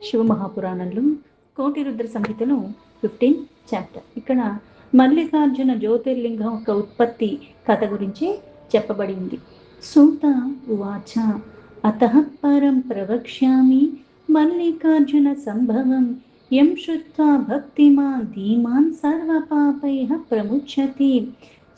శివమహాపురాణంలో కోటి రుద్ర సంహితలో 15 చాప్టర్. ఇక్కడ మల్లికార్జున జ్యోతిర్లింగం యొక్క ఉత్పత్తి కథ గురించి చెప్పబడి ఉంది. సూత ఉవాచ అతః పరం ప్రవక్ష్యామి మల్లికార్జున సంభవం యం శ్రుత్వా భక్తిమాన్ ధీమాన్ సర్వపాపైః ప్రముచ్యతి.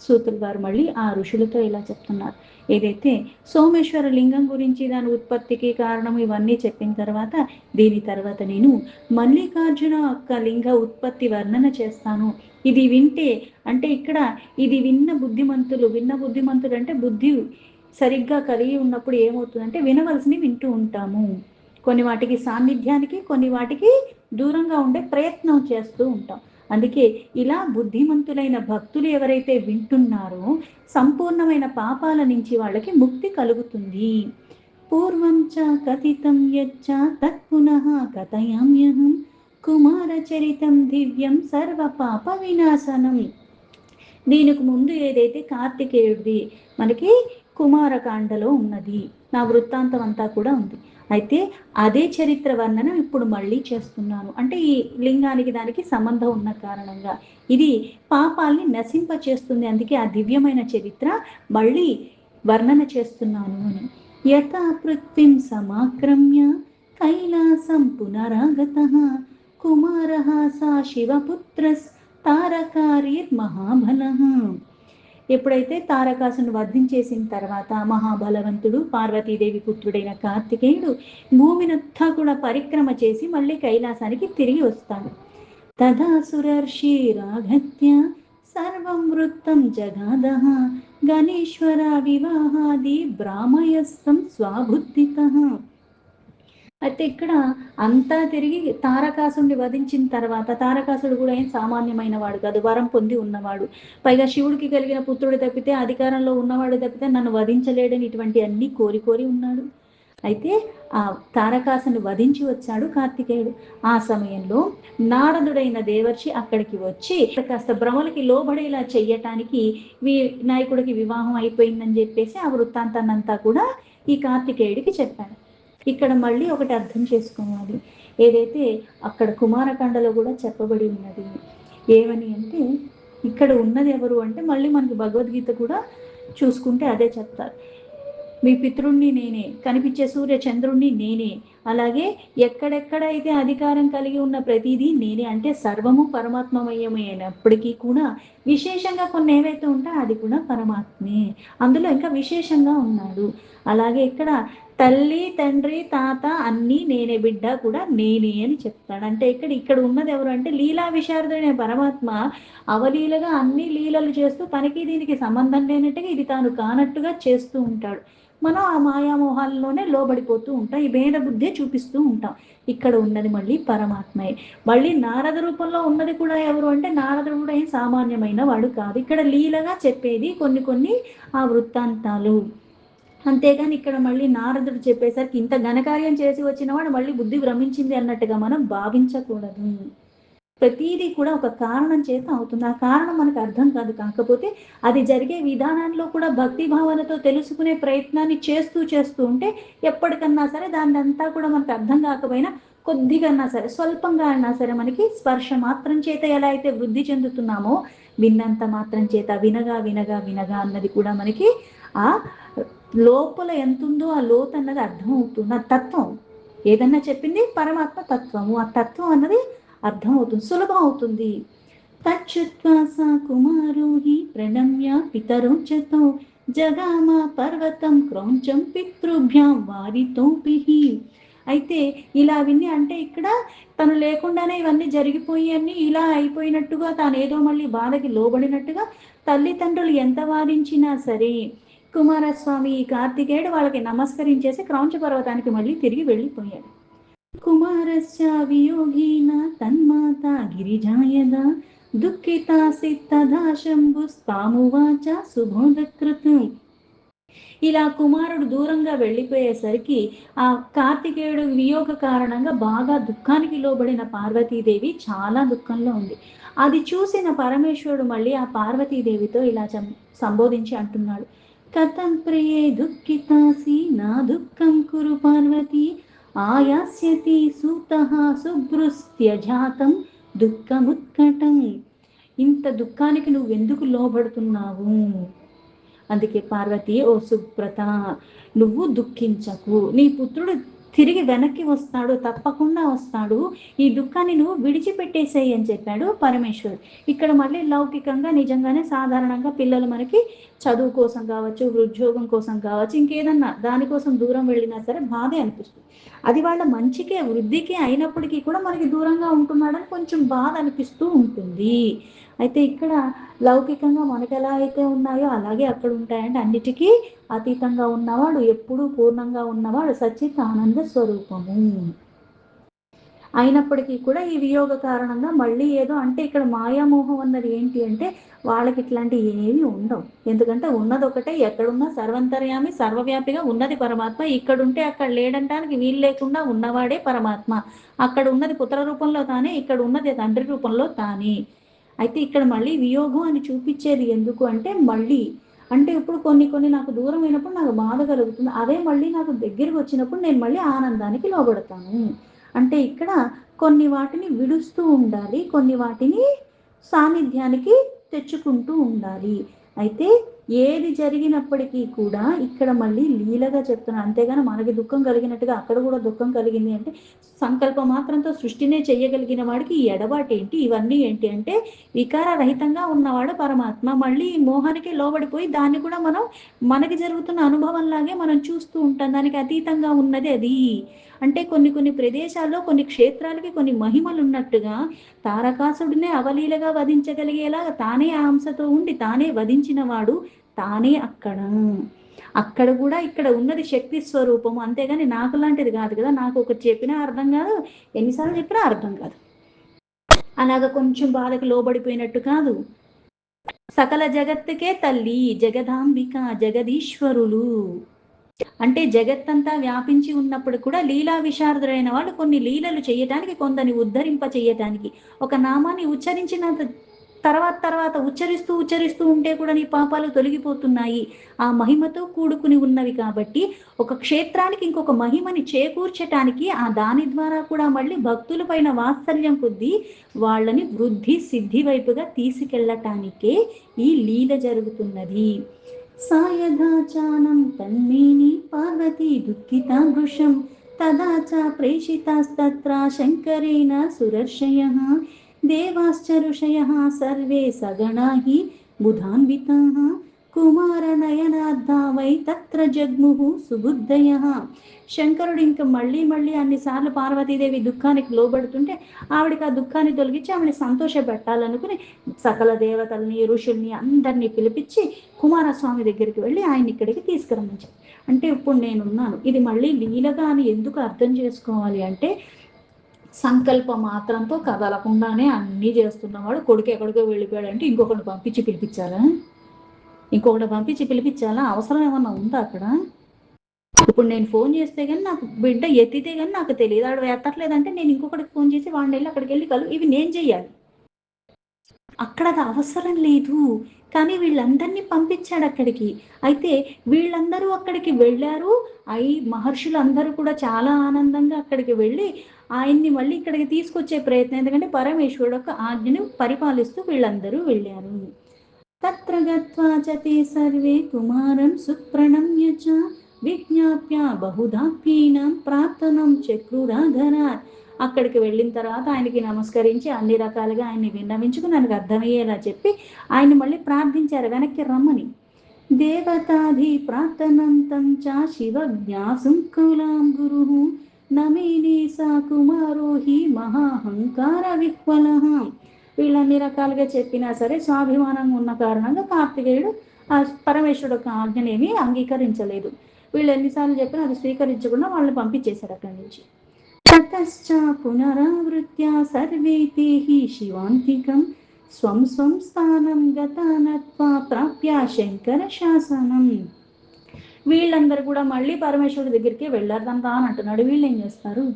సూతుల వారు మళ్ళీ ఆ ఋషులతో ఇలా చెప్తున్నారు. ఏదైతే సోమేశ్వర లింగం గురించి దాని ఉత్పత్తికి కారణం ఇవన్నీ చెప్పిన తర్వాత దీని తర్వాత నేను మల్లికార్జున యొక్క లింగ ఉత్పత్తి వర్ణన చేస్తాను. ఇది వింటే అంటే ఇక్కడ ఇది విన్న బుద్ధిమంతులు అంటే బుద్ధి సరిగ్గా కలిగి ఉన్నప్పుడు ఏమవుతుందంటే వినవలసినవి వింటూ ఉంటాము. కొన్ని వాటికి సాన్నిధ్యానికి, కొన్ని వాటికి దూరంగా ఉండే ప్రయత్నం చేస్తూ ఉంటాం. అందుకే ఇలా బుద్ధిమంతులైన భక్తులు ఎవరైతే వింటున్నారో సంపూర్ణమైన పాపాల నుంచి వాళ్ళకి ముక్తి కలుగుతుంది. పూర్వం చ కథితం యచ్చ తత్పునః కథయామ్యహం కుమారచరితం దివ్యం సర్వ పాప వినాశనం. దీనికి ముందు ఏదైతే కార్తికేయుడిది మనకి కుమారకాండలో ఉన్నది, నా వృత్తాంతం అంతా కూడా ఉంది. అయితే అదే చరిత్ర వర్ణన ఇప్పుడు మళ్ళీ చేస్తున్నాను. అంటే ఈ లింగానికి దానికి సంబంధం ఉన్న కారణంగా ఇది పాపాల్ని నశింప చేస్తుంది. అందుకే ఆ దివ్యమైన చరిత్ర మళ్ళీ వర్ణన చేస్తున్నాను అని. యథా పృథ్వీం సమాక్రమ్య కైలాసం పునరాగతః కుమారః సా శివపుత్రస్ తారకారీర్ మహాబలః. ఎప్పుడైతే తారకాసును వధించేసిన తర్వాత మహాబలవంతుడు పార్వతీదేవి పుత్రుడైన కార్తికేయుడు భూమినంతా కూడా పరిక్రమ చేసి మళ్ళీ కైలాసానికి తిరిగి వస్తాడు. తదా సురర్షిరాగత్య సర్వం వృత్తం జగాదః గణేశ్వర వివాహాది బ్రాహ్మయస్తం స్వాబుద్ధితః. అయితే ఇక్కడ అంతా తిరిగి తారకాసుడిని వధించిన తర్వాత, తారకాసుడు కూడా ఏం సామాన్యమైన వాడు కాదు, వరం పొంది ఉన్నవాడు, పైగా శివుడికి కలిగిన పుత్రుడు తప్పితే, అధికారంలో ఉన్నవాడు తప్పితే నన్ను వధించలేడని ఇటువంటి అన్ని కోరి ఉన్నాడు. అయితే ఆ తారకాసుని వధించి వచ్చాడు కార్తికేయుడు. ఆ సమయంలో నారదుడైన దేవర్షి అక్కడికి వచ్చి కాస్త భ్రమలకి లోబడేలా చెయ్యటానికి వినాయకుడికి వివాహం అయిపోయిందని చెప్పేసి ఆ వృత్తాంతాన్నంతా కూడా ఈ కార్తికేయుడికి చెప్పాడు. ఇక్కడ మళ్ళీ ఒకటి అర్థం చేసుకోవాలి. ఏదైతే అక్కడ కుమారకాండలో కూడా చెప్పబడి ఉన్నది ఏమని అంటే, ఇక్కడ ఉన్నది ఎవరు అంటే మళ్ళీ మనకి భగవద్గీత కూడా చూసుకుంటే అదే చెప్తారు. మీ పితృణ్ణి నేనే, కనిపించే సూర్య చంద్రుణ్ణి నేనే, అలాగే ఎక్కడెక్కడైతే అధికారం కలిగి ఉన్న ప్రతిదీ నేనే. అంటే సర్వము పరమాత్మమయమైనప్పటికీ కూడా విశేషంగా కొన్ని ఏవైతే ఉంటాయో అది కూడా పరమాత్మే, అందులో ఇంకా విశేషంగా ఉన్నాడు. అలాగే ఇక్కడ తల్లి తండ్రి తాత అన్నీ నేనే, బిడ్డ కూడా నేనే అని చెప్తాడు. అంటే ఇక్కడ ఉన్నది ఎవరు అంటే లీలా విశారదుడైన పరమాత్మ అవలీలగా అన్ని లీలలు చేస్తూ తనకి దీనికి సంబంధం లేనట్టుగా ఇది తాను కానట్టుగా చేస్తూ ఉంటాడు. మనం ఆ మాయామోహాల్లోనే లోబడిపోతూ ఉంటాం, ఈ భేద బుద్ధే చూపిస్తూ ఉంటాం. ఇక్కడ ఉన్నది మళ్ళీ పరమాత్మే. మళ్ళీ నారద రూపంలో ఉన్నది కూడా ఎవరు అంటే నారదుడు కూడా ఏం సామాన్యమైన వాడు కాదు. ఇక్కడ లీలగా చెప్పేది కొన్ని ఆ వృత్తాంతాలు. అంతేగాని ఇక్కడ మళ్ళీ నారదుడు చెప్పేసరికి ఇంత ఘనకార్యం చేసి వచ్చిన వాడు మళ్ళీ బుద్ధి భ్రమించింది అన్నట్టుగా మనం భావించకూడదు. ప్రతిదీ కూడా ఒక కారణం చేత అవుతుంది. ఆ కారణం మనకు అర్థం కాదు, కాకపోతే అది జరిగే విధానంలో కూడా భక్తి భావనతో తెలుసుకునే ప్రయత్నాన్ని చేస్తూ ఉంటే ఎప్పటికన్నా సరే దాన్ని అంతా కూడా మనకు అర్థం కాకపోయినా కొద్దిగా సరే, స్వల్పంగా అయినా సరే మనకి స్పర్శ మాత్రం చేత ఎలా అయితే వృద్ధి చెందుతున్నామో విన్నంత మాత్రం చేత వినగా వినగా వినగా అన్నది కూడా మనకి ఆ లోపల ఎంతుందో ఆ లోతు అన్నది అర్థం అవుతుంది. ఆ తత్వం ఏదన్నా చెప్పింది పరమాత్మ తత్వము, ఆ తత్వం అన్నది అర్థం అవుతుంది, సులభం అవుతుంది. తచ్చుత్వా సా కుమారోహి ప్రణమ్య పితరోచతో జగామ పర్వతం క్రౌంచం పితృభ్యాం వారితోపిహి. అయితే ఇలా విని అంటే ఇక్కడ తను లేకుండానే ఇవన్నీ జరిగిపోయి అన్ని ఇలా అయిపోయినట్టుగా, తాను ఏదో మళ్ళీ బాధకి లోబడినట్టుగా తల్లిదండ్రులు ఎంత వాదించినా సరే కుమారస్వామి ఈ కార్తికేయుడు వాళ్ళకి నమస్కరించేసి క్రౌంచ పర్వతానికి మళ్ళీ తిరిగి వెళ్ళిపోయాడు. కుమారస్య వియోగీన తన్మాత గిరిజాయద దుఃఖితాసి తదా శంభుస్తామువాచ సుబోధకృతం. ఇలా కుమారుడు దూరంగా వెళ్ళిపోయేసరికి ఆ కార్తికేయుడు వియోగ కారణంగా బాగా దుఃఖానికి లోబడిన పార్వతీదేవి చాలా దుఃఖంలో ఉంది. అది చూసిన పరమేశ్వరుడు మళ్ళీ ఆ పార్వతీదేవితో ఇలా సంబోధించి అంటున్నాడు. కథం ప్రియే దుఃఖితాసి నా దుఃఖం కురు పార్వతి ఆయాస్యతి సూతః సుభృస్త్యజాతం దుఃఖముత్కటం. ఇంత దుఃఖానికి నువ్వెందుకు లోబడుతున్నావు? అందుకే పార్వతి, ఓ సుబ్రత, నువ్వు దుఃఖించకు, నీ పుత్రుడు తిరిగి వెనక్కి వస్తాడు, తప్పకుండా వస్తాడు, ఈ దుఃఖాన్ని నువ్వు విడిచిపెట్టేసేయి అని చెప్పాడు పరమేశ్వరుడు. ఇక్కడ మళ్ళీ లౌకికంగా నిజంగానే సాధారణంగా పిల్లలు మనకి చదువు కోసం కావచ్చు, ఉద్యోగం కోసం కావచ్చు, ఇంకేదన్నా దానికోసం దూరం వెళ్ళినా సరే బాధే అనిపిస్తుంది. అది వాళ్ళ మంచికే, వృద్ధికే అయినప్పటికీ కూడా మనకి దూరంగా ఉంటున్నాడని కొంచెం బాధ అనిపిస్తూ ఉంటుంది. అయితే ఇక్కడ లౌకికంగా మనకు ఎలా అయితే ఉన్నాయో అలాగే అక్కడ ఉంటాయంటే అన్నిటికీ అతీతంగా ఉన్నవాడు, ఎప్పుడూ పూర్ణంగా ఉన్నవాడు సచ్చిత్ ఆనంద స్వరూపము. అయినప్పటికీ కూడా ఈ వియోగ కారణంగా మళ్ళీ ఏదో అంటే ఇక్కడ మాయామోహం అన్నది ఏంటి అంటే వాళ్ళకి ఇట్లాంటి ఏమీ ఉండవు. ఎందుకంటే ఉన్నది ఒకటే, ఎక్కడున్నా సర్వంతర్యామి సర్వవ్యాపిగా ఉన్నది పరమాత్మ. ఇక్కడుంటే అక్కడ లేడంటానికి వీలు లేకుండా ఉన్నవాడే పరమాత్మ. అక్కడ ఉన్నది పుత్ర రూపంలో తానే, ఇక్కడ ఉన్నది తండ్రి రూపంలో తానే. అయితే ఇక్కడ మళ్ళీ వియోగం అని చూపించేది ఎందుకు అంటే మళ్ళీ అంటే ఇప్పుడు కొన్ని నాకు దూరం అయినప్పుడు నాకు బాధ కలుగుతుంది, అదే మళ్ళీ నాకు దగ్గరికి వచ్చినప్పుడు నేను మళ్ళీ ఆనందానికి లోబడతాను. అంటే ఇక్కడ కొన్ని వాటిని విడుస్తూ ఉండాలి, కొన్ని వాటిని సాన్నిధ్యానికి తెచ్చుకుంటూ ఉండాలి. అయితే ఏది జరిగినప్పటికీ కూడా ఇక్కడ మళ్ళీ లీలగా చెప్తున్నాను. అంతేగాని మనకి దుఃఖం కలిగినట్టుగా అక్కడ కూడా దుఃఖం కలిగింది అంటే సంకల్ప మాత్రంతో సృష్టినే చెయ్యగలిగిన వాడికి ఈ ఎడబాటు ఏంటి, ఇవన్నీ ఏంటి అంటే వికార రహితంగా ఉన్నవాడు పరమాత్మ. మళ్ళీ ఈ మోహానికి లోబడిపోయి దాన్ని కూడా మనం మనకి జరుగుతున్న అనుభవంలాగే మనం చూస్తూ ఉంటాం. దానికి అతీతంగా ఉన్నది అది. అంటే కొన్ని ప్రదేశాల్లో కొన్ని క్షేత్రాలకి కొన్ని మహిమలు ఉన్నట్టుగా తారకాసుడినే అవలీలగా వధించగలిగేలా తానే ఆ అంశతో ఉండి తానే వధించిన వాడు తానే అక్కడ కూడా ఇక్కడ ఉన్నది శక్తి స్వరూపము. అంతేగాని నాకు లాంటిది కాదు కదా, నాకు ఒకటి చెప్పినా అర్థం కాదు, ఎన్నిసార్లు చెప్పినా అర్థం కాదు. అలాగ కొంచెం బాధకు లోబడిపోయినట్టు కాదు. సకల జగత్తుకే తల్లి జగదాంబిక జగదీశ్వరులు. అంటే జగత్తంతా వ్యాపించి ఉన్నప్పుడు కూడా లీలా విశారదుడైన వాళ్ళు కొన్ని లీలలు చేయటానికి, కొందరిని ఉద్ధరింప చేయటానికి ఒక నామాన్ని ఉచ్చరించిన తర్వాత ఉచ్చరిస్తూ ఉంటే కూడా నీ పాపాలు తొలగిపోతున్నాయి. ఆ మహిమతో కూడుకుని ఉన్నవి కాబట్టి ఒక క్షేత్రానికి ఇంకొక మహిమని చేకూర్చటానికి ఆ దాని ద్వారా కూడా మళ్ళీ భక్తుల పైన వాత్సల్యం కొద్దీ వాళ్ళని వృద్ధి సిద్ధి వైపుగా తీసుకెళ్లటానికే ఈ లీల జరుగుతున్నది. సాయధాచానం తన్మేని పార్వతీ దుఃఖితా వృషం తదా చ ప్రేషితాస్తత్ర శంకరేణ సురర్షయః దేవాశ్చ ఋషయః సర్వే సగణా హి బుధాన్వితాః కుమారనయనాద్దా వై తత్ర జగ్ముః సుబుద్ధయః. శంకరుడు ఇంకా మళ్ళీ అన్నిసార్లు పార్వతీదేవి దుఃఖానికి లోబడుతుంటే ఆవిడికి ఆ దుఃఖాన్ని తొలగించి ఆవిడని సంతోష పెట్టాలనుకుని సకల దేవతల్ని ఋషుల్ని అందరినీ పిలిపించి కుమారస్వామి దగ్గరికి వెళ్ళి ఆయన ఇక్కడికి తీసుకురమ్మించారు. అంటే ఇప్పుడు నేనున్నాను, ఇది మళ్ళీ లీలగా అని ఎందుకు అర్థం చేసుకోవాలి అంటే సంకల్ప మాత్రంతో కదలకుండానే అన్నీ చేస్తున్నవాడు కొడుకు ఎక్కడికో వెళ్ళిపోయాడు అంటే ఇంకొకటి పంపించి పిలిపించాలా? అవసరం ఏమన్నా ఉందా అక్కడ? ఇప్పుడు నేను ఫోన్ చేస్తే కానీ నాకు బిడ్డ ఎత్తితే కానీ నాకు తెలియదు, ఆడు ఎత్తట్లేదంటే నేను ఇంకొకటికి ఫోన్ చేసి వాడిని వెళ్ళి అక్కడికి వెళ్ళి ఇవి నేను చెయ్యాలి. అక్కడ అది అవసరం లేదు, కానీ వీళ్ళందరినీ పంపించాడు అక్కడికి. అయితే వీళ్ళందరూ అక్కడికి వెళ్ళారు. మహర్షులందరూ కూడా చాలా ఆనందంగా అక్కడికి వెళ్ళి ఆయన్ని మళ్ళీ ఇక్కడికి తీసుకొచ్చే ప్రయత్నం, ఎందుకంటే పరమేశ్వరుడు యొక్క ఆజ్ఞను పరిపాలిస్తూ వీళ్ళందరూ వెళ్ళారు. తత్ర గత్వా చ తే సర్వే కుమారం సుప్రణమ్య చ విజ్ఞాప్య బహుధాప్యీనం ప్రార్థనం చక్రురాధరాత్. అక్కడికి వెళ్ళిన తర్వాత ఆయనకి నమస్కరించి అన్ని రకాలుగా ఆయన్ని విన్నవించుకుని ఆయనకు అర్థమయ్యేలా చెప్పి ఆయన మళ్ళీ ప్రార్థించారు వెనక్కి రమ్మని. దేవతాధి ప్రార్థనం తం చ శివజ్ఞాసుం కులాం గురు నమేనే సా కుమారో హి మహాహంకార విహ్వలః. వీళ్ళన్ని రకాలుగా చెప్పినా సరే స్వాభిమానంగా ఉన్న కారణంగా కార్తికేయుడు ఆ పరమేశ్వరుడు యొక్క ఆజ్ఞనేమి అంగీకరించలేదు. వీళ్ళు ఎన్నిసార్లు చెప్పినా అది స్వీకరించకుండా వాళ్ళని పంపించేశారు అక్కడి నుంచి. తతశ్చ పునరావృత్య సర్వే తే హి శివాంతికం స్వం స్థానం గతానత్వా ప్రాప్య శంకర శాసనం. వీళ్ళందరూ కూడా మళ్ళీ పరమేశ్వరుడి దగ్గరికి వెళ్ళారు అని అంటున్నాడు. వీళ్ళు ఏం చేస్తారు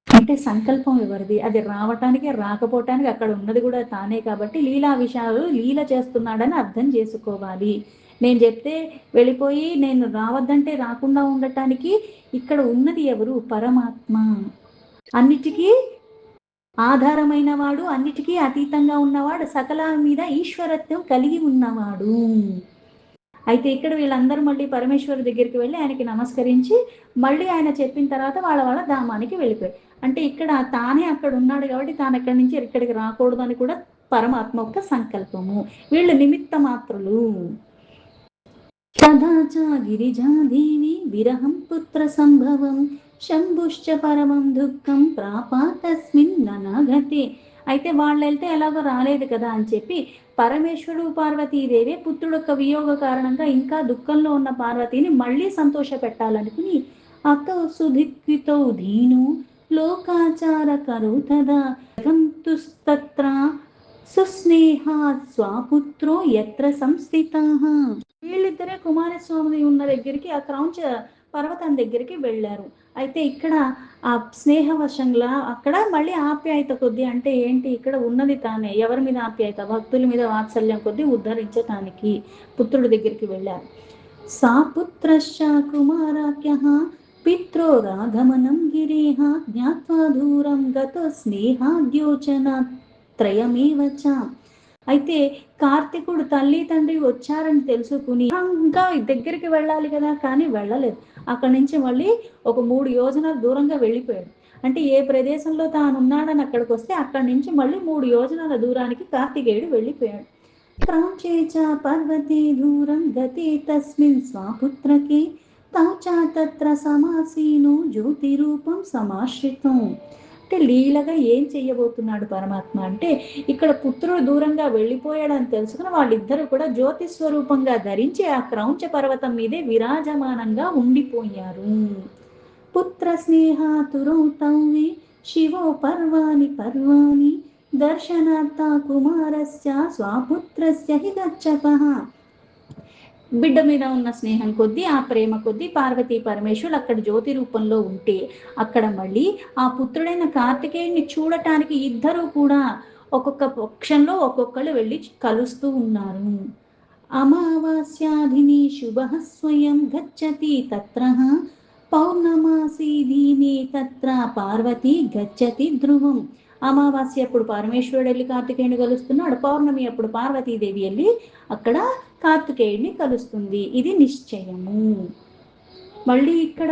అంటే సంకల్పం ఎవరిది? అది రావటానికి రాకపోవటానికి అక్కడ ఉన్నది కూడా తానే కాబట్టి లీలా విషయాలు లీల చేస్తున్నాడని అర్థం చేసుకోవాలి. నేను చెప్తే వెళ్ళిపోయి నేను రావద్దంటే రాకుండా ఉండటానికి ఇక్కడ ఉన్నది ఎవరు? పరమాత్మ. అన్నిటికీ ఆధారమైన వాడు, అన్నిటికీ అతీతంగా ఉన్నవాడు, సకల మీద ఈశ్వరత్వం కలిగి ఉన్నవాడు. అయితే ఇక్కడ వీళ్ళందరూ మళ్ళీ పరమేశ్వరు దగ్గరికి వెళ్ళి ఆయనకి నమస్కరించి మళ్ళీ ఆయన చెప్పిన తర్వాత వాళ్ళ వాళ్ళ ధామానికి వెళ్ళిపోయారు. అంటే ఇక్కడ తానే అక్కడ ఉన్నాడు కాబట్టి తాను అక్కడి నుంచి ఇక్కడికి రాకూడదు అని కూడా పరమాత్మ యొక్క సంకల్పము. వీళ్ళు నిమిత్త మాత్రులు. తథాచ గిరిజాదేవి విరహం పుత్ర సంభవం శంభుశ్చ పరమం దుఃఖం ప్రాపా తస్మిన్ ననాగతే. అయితే వాళ్ళు వెళ్తే ఎలాగో రాలేదు కదా అని చెప్పి పరమేశ్వరుడు పార్వతీదేవి పుత్రుడు యొక్క వియోగ కారణంగా ఇంకా దుఃఖంలో ఉన్న పార్వతిని మళ్ళీ సంతోష పెట్టాలనుకుని అతో సుధిక్వితో ధీను లోకాచార కరు తదా గంతుస్తత్ర సుస్నేహా స్వాపుత్రో ఎత్ర సంస్థితాః. వీళ్ళిద్దరే కుమారస్వామి ఉన్న దగ్గరికి ఆ క్రౌంచ పర్వతం దగ్గరికి వెళ్ళారు. అయితే ఇక్కడ ఆ స్నేహవశంగా అక్కడ మళ్ళీ ఆప్యాయత కొద్దీ, అంటే ఏంటి ఇక్కడ ఉన్నది తానే, ఎవరి మీద ఆప్యాయత? భక్తుల మీద వాత్సల్యం కొద్దీ ఉద్ధరించటానికి పుత్రుడి దగ్గరికి వెళ్ళారు. సా పుత్రశ్చ కుమారాఖ్యః పిత్రోరాగమనం గిరేహ జ్ఞాత్వా దూరం గతో స్నేహాద్యోచన త్రయమేవ చ. అయితే కార్తికుడు తల్లి తండ్రి వచ్చారని తెలుసుకుని ఇంకా దగ్గరికి వెళ్ళాలి కదా, కానీ వెళ్ళలేదు. అక్కడి నుంచి మళ్ళీ ఒక 3 యోజనాల దూరంగా వెళ్ళిపోయాడు. అంటే ఏ ప్రదేశంలో తాను ఉన్నాడని అక్కడికి వస్తే అక్కడి నుంచి మళ్ళీ 3 యోజనాల దూరానికి కార్తికేయుడు వెళ్ళిపోయాడు. క్రౌంచేచ పర్వతే దూరం గతే తస్మిన్ స్వాపుత్రకే తౌచా తత్ర సమాసీను జ్యోతి రూపం సమాశ్రితం. అంటే లీలగా ఏం చెయ్యబోతున్నాడు పరమాత్మ అంటే ఇక్కడ పుత్రుడు దూరంగా వెళ్ళిపోయాడని తెలుసుకుని వాళ్ళిద్దరూ కూడా జ్యోతి స్వరూపంగా ధరించి ఆ క్రౌంచ పర్వతం మీదే విరాజమానంగా ఉండిపోయారు. పుత్ర స్నేహాతురౌతౌవి శివో పర్వాణి పర్వాణి దర్శనార్థ కుమారస్య స్వాపుత్రస్య హి గచ్చపః. బిడ్డ మీద ఉన్న స్నేహం కొద్దీ, ఆ ప్రేమ కొద్దీ పార్వతీ పరమేశ్వరులు అక్కడ జ్యోతి రూపంలో ఉంటే అక్కడ మళ్ళీ ఆ పుత్రుడైన కార్తికేయుని చూడటానికి ఇద్దరు కూడా ఒక్కొక్క పక్షంలో ఒక్కొక్కళ్ళు వెళ్ళి కలుస్తూ ఉన్నారు. అమావాస్యాధిని శుభ స్వయం గచ్చతి తత్ర పౌర్ణమాసి దీని తత్ర పార్వతి గచ్చతి ధ్రువం. అమావాస్య అప్పుడు పరమేశ్వరుడు వెళ్ళి కార్తికేయుని కలుస్తున్నాడు, పౌర్ణమి అప్పుడు పార్వతీదేవి వెళ్ళి అక్కడ కార్తికేయుడిని కలుస్తుంది. ఇది నిశ్చయము. మళ్ళీ ఇక్కడ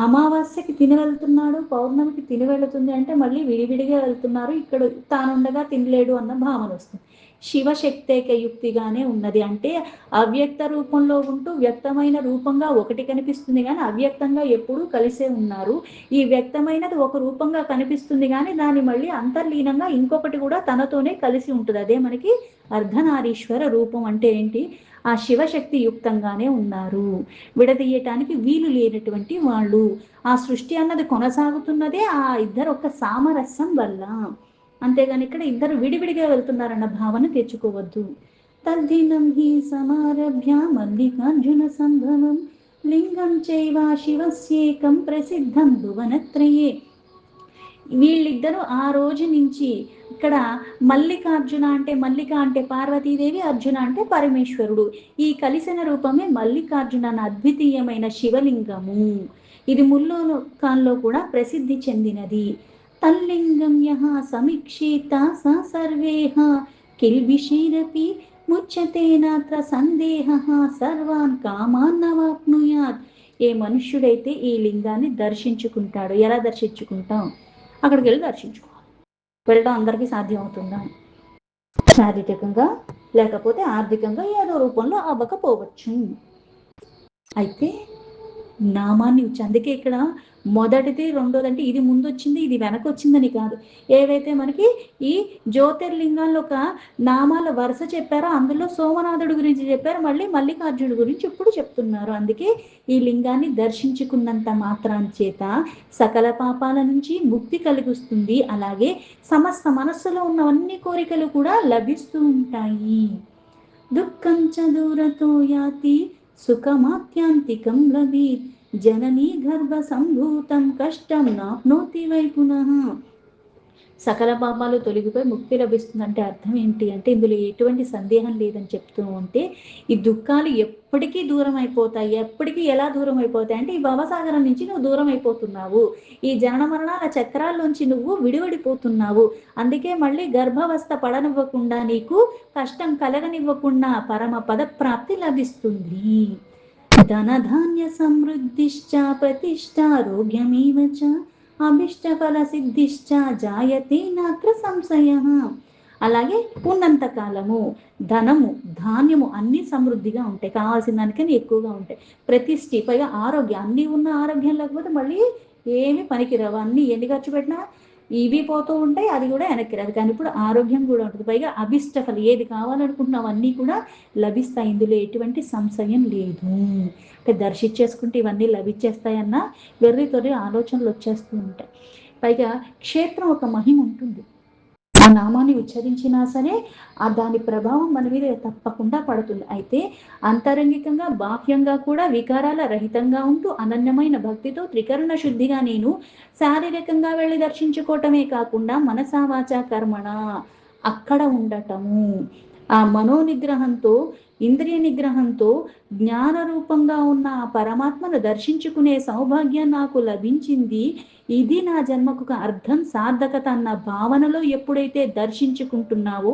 అమావాస్యకి తిని వెళ్తున్నాడు, పౌర్ణమికి తిని వెళుతుంది అంటే మళ్ళీ విడివిడిగా వెళ్తున్నారు. ఇక్కడ తానుండగా తినలేడు అన్న భావన వస్తుంది. శివశక్తేక యుక్తిగానే ఉన్నది. అంటే అవ్యక్త రూపంలో ఉంటూ వ్యక్తమైన రూపంగా ఒకటి కనిపిస్తుంది కానీ అవ్యక్తంగా ఎప్పుడూ కలిసే ఉన్నారు. ఈ వ్యక్తమైనది ఒక రూపంగా కనిపిస్తుంది కానీ దాని మళ్ళీ అంతర్లీనంగా ఇంకొకటి కూడా తనతోనే కలిసి ఉంటుంది. అదే మనకి అర్ధనారీశ్వర రూపం. అంటే ఏంటి? ఆ శివశక్తి యుక్తంగానే ఉన్నారు, విడదీయటానికి వీలు లేనటువంటి వాళ్ళు. ఆ సృష్టి అన్నది కొనసాగుతున్నదే ఆ ఇద్దరు ఒక సామరస్యం వల్ల. అంతేగాని ఇక్కడ ఇద్దరు విడివిడిగా వెళ్తున్నారన్న భావన తెచ్చుకోవద్దు. తద్దినం హి సమారభ్య మల్లికార్జున సంభవం లింగం చైవ శివస్యేకం ప్రసిద్ధం భువనత్రయే. వీళ్ళిద్దరూ ఆ రోజు నుంచి ఇక్కడ మల్లికార్జున అంటే మల్లిక అంటే పార్వతీదేవి, అర్జున అంటే పరమేశ్వరుడు. ఈ కలిసిన రూపమే మల్లికార్జున అన్న అద్వితీయమైన శివలింగము. ఇది ముల్లోకాల్లో కూడా ప్రసిద్ధి చెందినది. తల్లింగం యః సమీక్షేత స సర్వేః కిల్బిషైరపి ముచ్యతే నాత్ర సందేహః సర్వాన్ కామాన్నవాప్నుయాత్. ఏ మనుష్యుడైతే ఈ లింగాన్ని దర్శించుకుంటాడో, ఎలా దర్శించుకుంటాం? అక్కడికి వెళ్ళి దర్శించుకోవాలి. వెళ్ళడం అందరికీ సాధ్యం అవుతుందా? శారీరకంగా లేకపోతే ఆర్థికంగా ఏదో రూపంలో అవ్వకపోవచ్చు. అయితే నామాన్ని అందుకే ఇక్కడ మొదటిది రెండోది అంటే ఇది ముందు వచ్చింది ఇది వెనక వచ్చిందని కాదు. ఏవైతే మనకి ఈ జ్యోతిర్లింగాల్లో ఒక నామాల వరుస చెప్పారో అందులో సోమనాథుడి గురించి చెప్పారు, మళ్ళీ మల్లికార్జునుడి గురించి ఇప్పుడు చెప్తున్నారు. అందుకే ఈ లింగాన్ని దర్శించుకున్నంత మాత్రం చేత సకల పాపాల నుంచి ముక్తి కలిగిస్తుంది. అలాగే సమస్త మనస్సులో ఉన్న అన్ని కోరికలు కూడా లభిస్తూ ఉంటాయి. దుఃఖం చ దూరతో యాతి సుఖమాత్యాంతికం లభీత్ జననీ గర్భ సంభూతం కష్టం నాప్నోతి వై పునః. సకల పాపాలు తొలగిపోయి ముక్తి లభిస్తుందంటే అర్థం ఏంటి అంటే, ఇందులో ఎటువంటి సందేహం లేదని చెప్తూ ఉంటే, ఈ దుఃఖాలు ఎప్పటికీ దూరం అయిపోతాయి. ఎప్పటికీ ఎలా దూరం అయిపోతాయి అంటే, ఈ భవసాగరం నుంచి నువ్వు దూరం అయిపోతున్నావు. ఈ జనన మరణాల చక్రాల్లోంచి నువ్వు విడివడిపోతున్నావు. అందుకే మళ్ళీ గర్భావస్థ పడనివ్వకుండా, నీకు కష్టం కలగనివ్వకుండా పరమ పదప్రాప్తి లభిస్తుంది. ధనధాన్య సమృద్ధిశ్చ ప్రతిష్టారోగ్యమేవ చ అభిష్టఫల సిద్ధిశ్చ జాయతే నాత్ర సంశయః. అలాగే ఉన్నంత కాలము ధనము ధాన్యము అన్ని సమృద్ధిగా ఉంటాయి, కావాల్సిన దానికన్నా ఎక్కువగా ఉంటాయి. ప్రతిష్ఠి పైగా ఆరోగ్యం, అన్నీ ఉన్న ఆరోగ్యం లేకపోతే మళ్ళీ ఏమి పనికిరావు. అన్నీ ఎన్ని ఖర్చు పెట్టినా ఇవి పోతూ ఉంటాయి, అది కూడా వెనక్కి రాదు. కానీ ఇప్పుడు ఆరోగ్యం కూడా ఉంటుంది. పైగా అభిష్టఫలం, ఏది కావాలనుకుంటున్నావు అన్నీ కూడా లభిస్తాయి. ఇందులో ఎటువంటి సంశయం లేదు. అంటే దర్శించేసుకుంటే ఇవన్నీ లభించేస్తాయన్న వెర్రి తొర్రి ఆలోచనలు వచ్చేస్తూ ఉంటాయి. పైగా క్షేత్రం ఒక మహిమ ఉంటుంది. ఆ నామాన్ని ఉచ్చరించినా సరే దాని ప్రభావం మన మీద తప్పకుండా పడుతుంది. అయితే అంతరంగికంగా బాహ్యంగా కూడా వికారాల రహితంగా ఉంటూ అనన్యమైన భక్తితో త్రికరణ శుద్ధిగా నేను శారీరకంగా వెళ్ళి దర్శించుకోవటమే కాకుండా మనసా వాచా కర్మణ అక్కడ ఉండటము, ఆ మనోనిగ్రహంతో ఇంద్రియ నిగ్రహంతో జ్ఞాన రూపంగా ఉన్న ఆ పరమాత్మను దర్శించుకునే సౌభాగ్యం నాకు లభించింది. ఇది నా జన్మకు అర్థం, సార్థకత అన్న భావనలో ఎప్పుడైతే దర్శించుకుంటున్నావో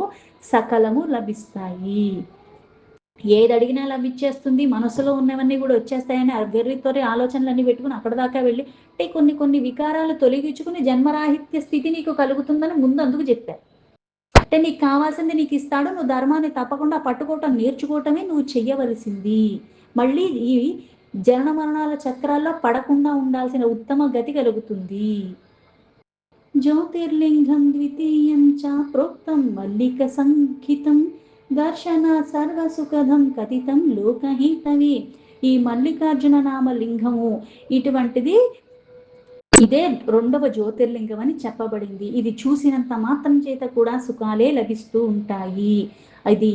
సకలము లభిస్తాయి. ఏది అడిగినా లభించేస్తుంది, మనసులో ఉన్నవన్నీ కూడా వచ్చేస్తాయని వెర్రితోరి ఆలోచనలన్నీ పెట్టుకుని అక్కడ దాకా వెళ్ళి అంటే కొన్ని వికారాలు తొలగించుకుని జన్మరాహిత్య స్థితి నీకు కలుగుతుందని ముందు అందుకు చెప్పారు. అంటే నీకు కావాల్సింది నీకు ఇస్తాడు, నువ్వు ధర్మాన్ని తప్పకుండా పట్టుకోవటం నేర్చుకోవటమే నువ్వు చెయ్యవలసింది. మళ్ళీ ఈ జనన మరణాల చక్రాల్లో పడకుండా ఉండాల్సిన ఉత్తమ గతి కలుగుతుంది. జ్యోతిర్లింగం ద్వితీయం చ ప్రోక్తం మల్లిక సంఖితం దర్శన సర్వసుఖదం కథితం లోకహితవే. ఈ మల్లికార్జున నామ లింగము ఇటువంటిది, ఇదే రెండవ జ్యోతిర్లింగం అని చెప్పబడింది. ఇది చూసినంత మాత్రం చేత కూడా సుఖాలే లభిస్తూ ఉంటాయి. అది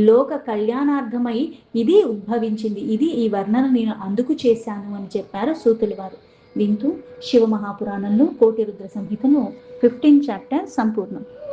లోక కళ్యాణార్థమై ఇది ఉద్భవించింది. ఇది ఈ వర్ణన నేను అందుకు చేశాను అని చెప్పారు సూతుల వారు. దీంతో శివ మహాపురాణంలో కోటి రుద్ర సంహితను 15th చాప్టర్ సంపూర్ణం.